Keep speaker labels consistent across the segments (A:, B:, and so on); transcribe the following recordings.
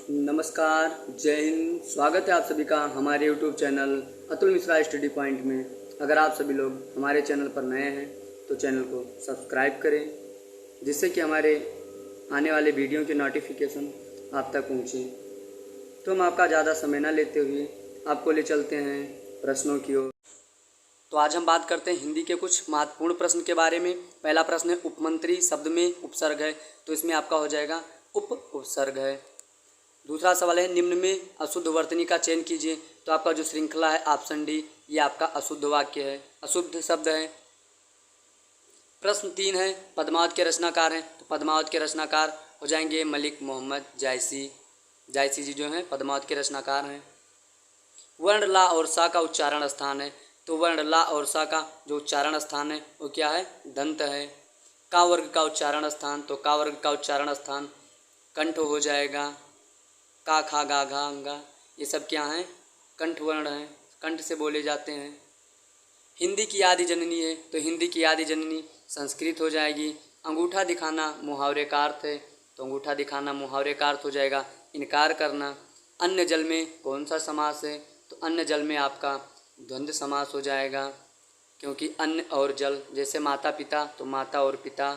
A: नमस्कार, जय हिंद। स्वागत है आप सभी का हमारे YouTube channel Atul Mishra study point में। अगर आप सभी लोग हमारे चैनल पर नए हैं तो चैनल को सब्सक्राइब करें, जिससे कि हमारे आने वाले वीडियो की नोटिफिकेशन आप तक पहुंचे। तो हम आपका ज़्यादा समय न लेते हुए आपको ले चलते हैं प्रश्नों की ओर। तो आज हम बात करते हैं हिंदी के कुछ महत्वपूर्ण प्रश्न के बारे में। पहला प्रश्न है, उपमंत्री शब्द में उपसर्ग है, तो इसमें आपका हो जाएगा उपसर्ग है। दूसरा सवाल है, निम्न में अशुद्ध वर्तनी का चयन कीजिए, तो आपका जो श्रृंखला है ऑप्शन डी, ये आपका अशुद्ध वाक्य है, अशुद्ध शब्द है। प्रश्न 3 है, पद्मावत के रचनाकार हैं, तो पद्मावत के रचनाकार हो जाएंगे मलिक मोहम्मद जायसी। जायसी जी जो हैं पद्मावत के रचनाकार हैं। वर्ण ला और सा का उच्चारण स्थान है, तो वर्ण ला और सा का जो उच्चारण स्थान है वो क्या है, दंत है। का वर्ग का उच्चारण स्थान, तो का वर्ग का उच्चारण स्थान कंठ हो जाएगा। का खा गा घा अंगा, ये सब क्या हैं, कंठ वर्ण हैं, कंठ से बोले जाते हैं। हिंदी की आदि जननी है, तो हिंदी की आदि जननी संस्कृत हो जाएगी। अंगूठा दिखाना मुहावरे का अर्थ है, तो अंगूठा दिखाना मुहावरे का अर्थ हो जाएगा इनकार करना। अन्य जल में कौन सा समास है, तो अन्य जल में आपका द्वंद्व समास हो जाएगा, क्योंकि अन्न और जल, जैसे माता पिता तो माता और पिता,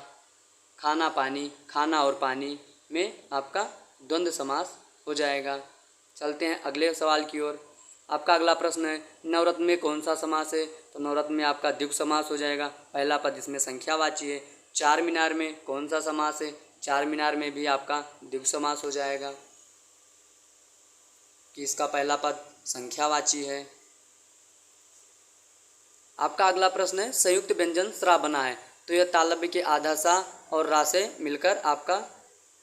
A: खाना पानी, खाना और पानी में आपका द्वंद्व समास हो जाएगा। चलते हैं अगले सवाल की ओर। आपका अगला प्रश्न है, नवरत्न में कौन सा समास है, तो नवरत्न में आपका द्विगु समास हो जाएगा। पहला पद इसमें संख्यावाची है। चार मीनार में कौन सा समास है, चार मीनार में भी आपका द्विगु समास हो जाएगा, कि इसका पहला पद संख्यावाची है। आपका अगला प्रश्न है, संयुक्त व्यंजन स्रा बना है, तो यह तालव्य के आधा सा और रा से मिलकर आपका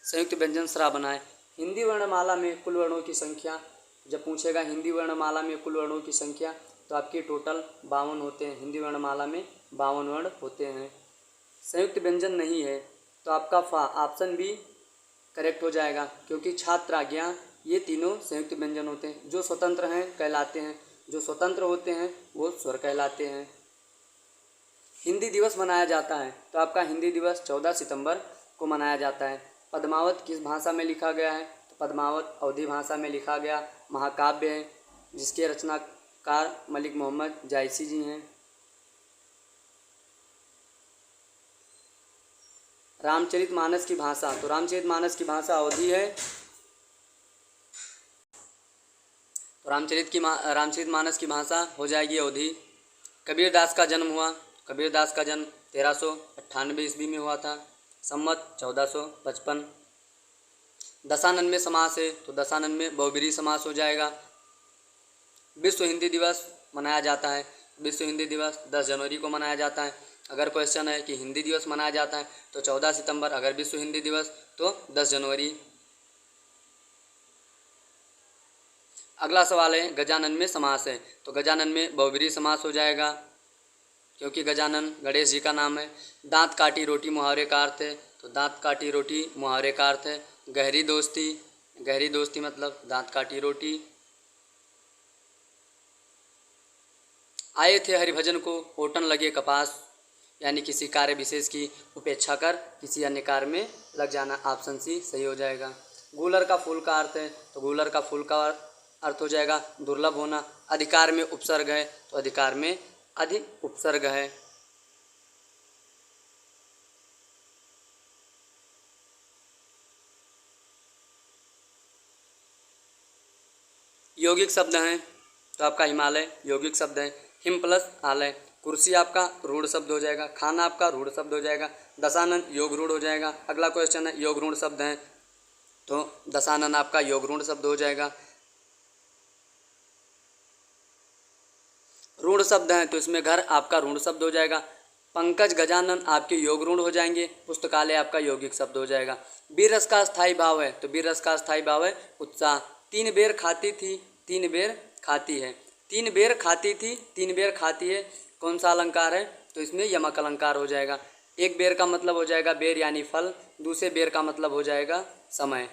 A: संयुक्त व्यंजन स्रा बना है। हिंदी वर्णमाला में कुल वर्णों की संख्या, जब पूछेगा हिंदी वर्णमाला में कुल वर्णों की संख्या, तो आपके टोटल 52 होते हैं। हिंदी वर्णमाला में 52 वर्ण होते हैं। संयुक्त व्यंजन नहीं है, तो आपका फा ऑप्शन बी करेक्ट हो जाएगा, क्योंकि छात्र आज्ञा ये तीनों संयुक्त व्यंजन होते हैं। जो स्वतंत्र हैं कहलाते हैं, जो स्वतंत्र होते हैं वो स्वर कहलाते हैं। हिंदी दिवस मनाया जाता है, तो आपका हिंदी दिवस 14 सितंबर को मनाया जाता है। पद्मावत किस भाषा में लिखा गया है, तो पद्मावत अवधी भाषा में लिखा गया महाकाव्य है, जिसके रचनाकार मलिक मोहम्मद जायसी जी हैं। रामचरितमानस की भाषा, तो रामचरितमानस की भाषा अवधी है, तो रामचरितमानस की भाषा हो जाएगी अवधी। कबीरदास का जन्म हुआ, कबीरदास का जन्म 1398 ईस्वी में हुआ था, संमत 1455। दशानन में समास है, तो दशानन में बहुब्रीहि समास हो जाएगा। विश्व हिंदी दिवस मनाया जाता है, विश्व हिंदी दिवस 10 जनवरी को मनाया जाता है। अगर क्वेश्चन है कि हिंदी दिवस मनाया जाता है तो 14 सितंबर, अगर विश्व हिंदी दिवस तो 10 जनवरी। अगला सवाल है, गजानन में समास है, तो गजानन में बहुब्रीहि समास हो जाएगा, क्योंकि गजानन गणेश जी का नाम है। दांत काटी रोटी मुहावरे का अर्थ है, तो दांत काटी रोटी मुहावरे का अर्थ है गहरी दोस्ती, गहरी दोस्ती मतलब दांत काटी रोटी। आए थे हरिभजन को ओटन लगे कपास, यानी किसी कार्य विशेष की उपेक्षा कर किसी अन्य कार्य में लग जाना, ऑप्शन सी सही हो जाएगा। गूलर का फूल का अर्थ है, तो गूलर का फूल का अर्थ हो जाएगा दुर्लभ होना। अधिकार में उपसर्ग है, तो अधिकार में अधिक उपसर्ग है। यौगिक शब्द हैं, तो आपका हिमालय यौगिक शब्द है। हिम प्लस आलय, कुर्सी आपका रूढ़ शब्द हो जाएगा, खाना आपका रूढ़ शब्द हो जाएगा। दशानन योग रूढ़ हो जाएगा। अगला क्वेश्चन है, योग रूढ़ शब्द हैं, तो दशानन आपका योग रूढ़ शब्द हो जाएगा। रूढ़ शब्द हैं, तो इसमें घर आपका रूढ़ शब्द हो जाएगा। पंकज गजानन आपके योग रूढ़ हो जाएंगे। पुस्तकालय आपका यौगिक शब्द हो जाएगा। वीर रस का स्थायी भाव है, तो वीर रस का स्थायी भाव है उत्साह। 3 बेर खाती थी, 3 बेर खाती है, 3 बेर खाती थी, 3 बेर खाती है, कौन सा अलंकार है, तो इसमें यमक अलंकार हो जाएगा। एक बेर का मतलब हो जाएगा बेर यानी फल, दूसरे बेर का मतलब हो जाएगा समय।